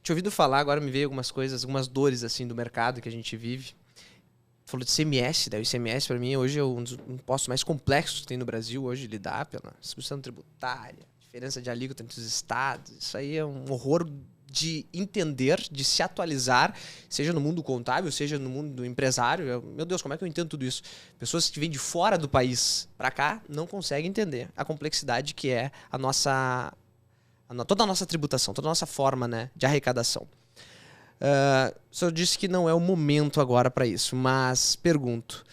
te ouvindo falar, agora me veio algumas coisas, algumas dores assim do mercado que a gente vive. Falou de ICMS, né? O ICMS para mim hoje é um dos impostos mais complexos que tem no Brasil hoje, lidar pela distribuição tributária, diferença de alíquota entre os estados. Isso aí é um horror de entender, de se atualizar, seja no mundo contábil, seja no mundo do empresário. Meu Deus, como é que eu entendo tudo isso? Pessoas que vêm de fora do país para cá não conseguem entender a complexidade que é toda a nossa tributação, toda a nossa forma, né, de arrecadação. O senhor disse que não é o momento agora para isso, mas pergunto,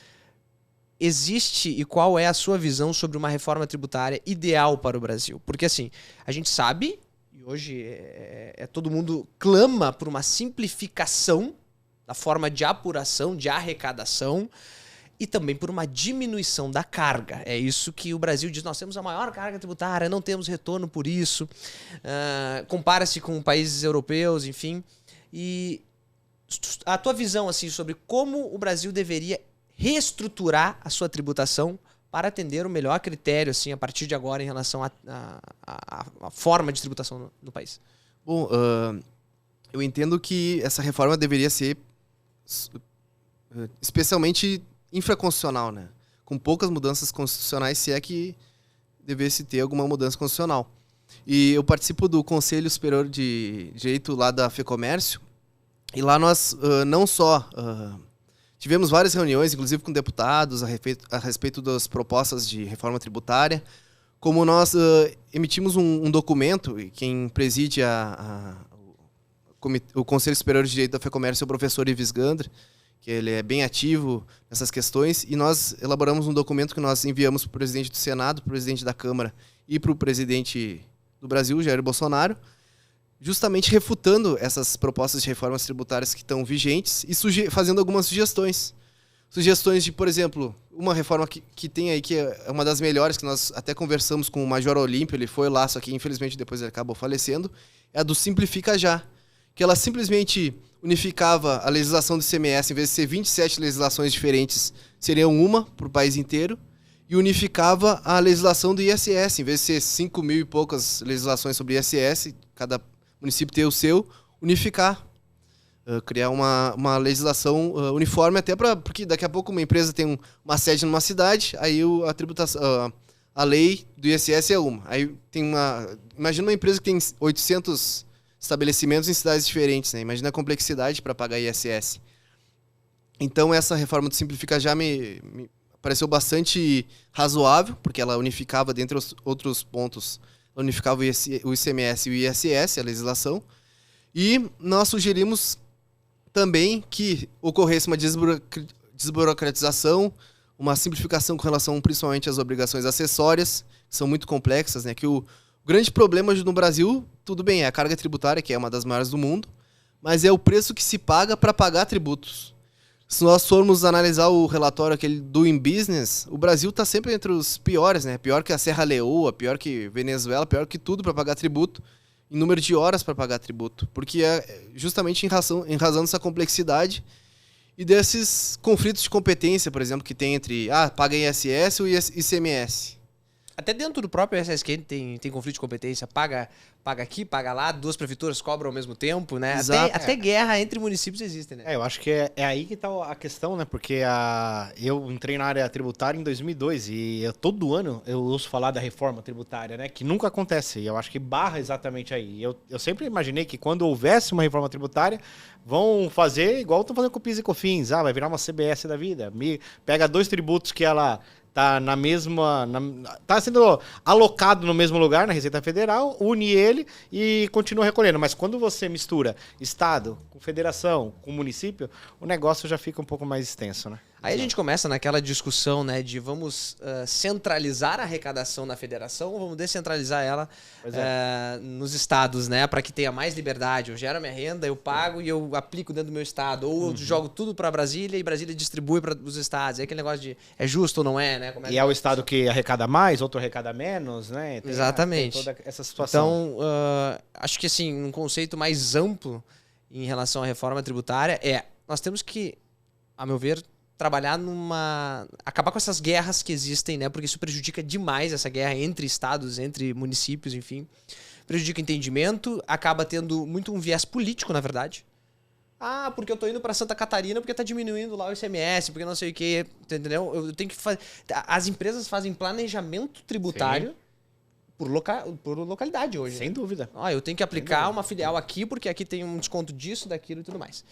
existe e qual é a sua visão sobre uma reforma tributária ideal para o Brasil? Porque assim, a gente sabe, e hoje todo mundo clama por uma simplificação da forma de apuração, de arrecadação, e também por uma diminuição da carga. É isso que o Brasil diz, nós temos a maior carga tributária, não temos retorno por isso, compara-se com países europeus, enfim. E a tua visão assim, sobre como o Brasil deveria reestruturar a sua tributação para atender o melhor critério assim, a partir de agora em relação à forma de tributação no país? Bom, eu entendo que essa reforma deveria ser especialmente infraconstitucional, né? Com poucas mudanças constitucionais, se é que devesse ter alguma mudança constitucional. E eu participo do Conselho Superior de Direito lá da FEComércio, e lá nós não só tivemos várias reuniões, inclusive com deputados, a respeito das propostas de reforma tributária, como nós emitimos um documento, e quem preside o Conselho Superior de Direito da FEComércio é o professor Ives Gandra, que ele é bem ativo nessas questões, e nós elaboramos um documento que nós enviamos para o presidente do Senado, para o presidente da Câmara e para o presidente do Brasil, Jair Bolsonaro, justamente refutando essas propostas de reformas tributárias que estão vigentes e fazendo algumas sugestões. Sugestões de, por exemplo, uma reforma que tem aí, que é uma das melhores, que nós até conversamos com o Major Olímpio, ele foi lá, só que infelizmente depois ele acabou falecendo, é a do Simplifica Já, que ela simplesmente unificava a legislação do ICMS, em vez de ser 27 legislações diferentes, seriam uma para o país inteiro, e unificava a legislação do ISS, em vez de ser 5 mil e poucas legislações sobre ISS, cada município ter o seu, unificar, criar uma legislação uniforme, até porque daqui a pouco uma empresa tem uma sede numa cidade, aí a tributação, a lei do ISS é uma. Aí imagina uma empresa que tem 800 estabelecimentos em cidades diferentes, né? Imagina a complexidade para pagar ISS. Então essa reforma do Simplifica Já me pareceu bastante razoável, porque ela unificava, dentre os outros pontos, unificava o ICMS e o ISS, a legislação. E nós sugerimos também que ocorresse uma desburocratização, uma simplificação com relação principalmente às obrigações acessórias, que são muito complexas, né? Que o grande problema no Brasil, tudo bem, é a carga tributária, que é uma das maiores do mundo, mas é o preço que se paga para pagar tributos. Se nós formos analisar o relatório aquele Doing Business, o Brasil está sempre entre os piores, né? Pior que a Serra Leoa, pior que Venezuela, pior que tudo para pagar tributo, em número de horas para pagar tributo, porque é justamente em razão dessa complexidade e desses conflitos de competência, por exemplo, que tem entre paga ISS ou ICMS. Até dentro do próprio ISS tem conflito de competência, paga aqui, paga lá, duas prefeituras cobram ao mesmo tempo, né? Até guerra entre municípios existe, né? Eu acho que é aí que tá a questão, né? Porque eu entrei na área tributária em 2002 e todo ano eu ouço falar da reforma tributária, né? Que nunca acontece, e eu acho que barra exatamente aí. Eu sempre imaginei que quando houvesse uma reforma tributária, vão fazer igual estão fazendo com o PIS e COFINS, vai virar uma CBS da vida. Pega dois tributos que ela tá na mesma, tá sendo alocado no mesmo lugar, na Receita Federal, une ele e continua recolhendo. Mas quando você mistura Estado com Federação, com município, o negócio já fica um pouco mais extenso, né? Aí a gente começa naquela discussão, né, de vamos centralizar a arrecadação na federação ou vamos descentralizar ela nos estados, né, para que tenha mais liberdade. Eu gero a minha renda, eu pago e eu aplico dentro do meu estado. Ou eu jogo tudo para Brasília e Brasília distribui para os estados. É aquele negócio de é justo ou não é, né? E é o estado que arrecada mais, outro arrecada menos, né? Exatamente. Tem toda essa situação. Então, acho que assim, um conceito mais amplo em relação à reforma tributária nós temos que, a meu ver, trabalhar acabar com essas guerras que existem, né? Porque isso prejudica demais essa guerra entre estados, entre municípios, enfim. prejudica o entendimento, acaba tendo muito um viés político, na verdade. Ah, porque eu tô indo pra Santa Catarina porque tá diminuindo lá o ICMS, porque não sei o que, entendeu? Eu tenho que fazer... As empresas fazem planejamento tributário por localidade hoje. Sem dúvida. Eu tenho que aplicar uma filial aqui porque aqui tem um desconto disso, daquilo e tudo mais.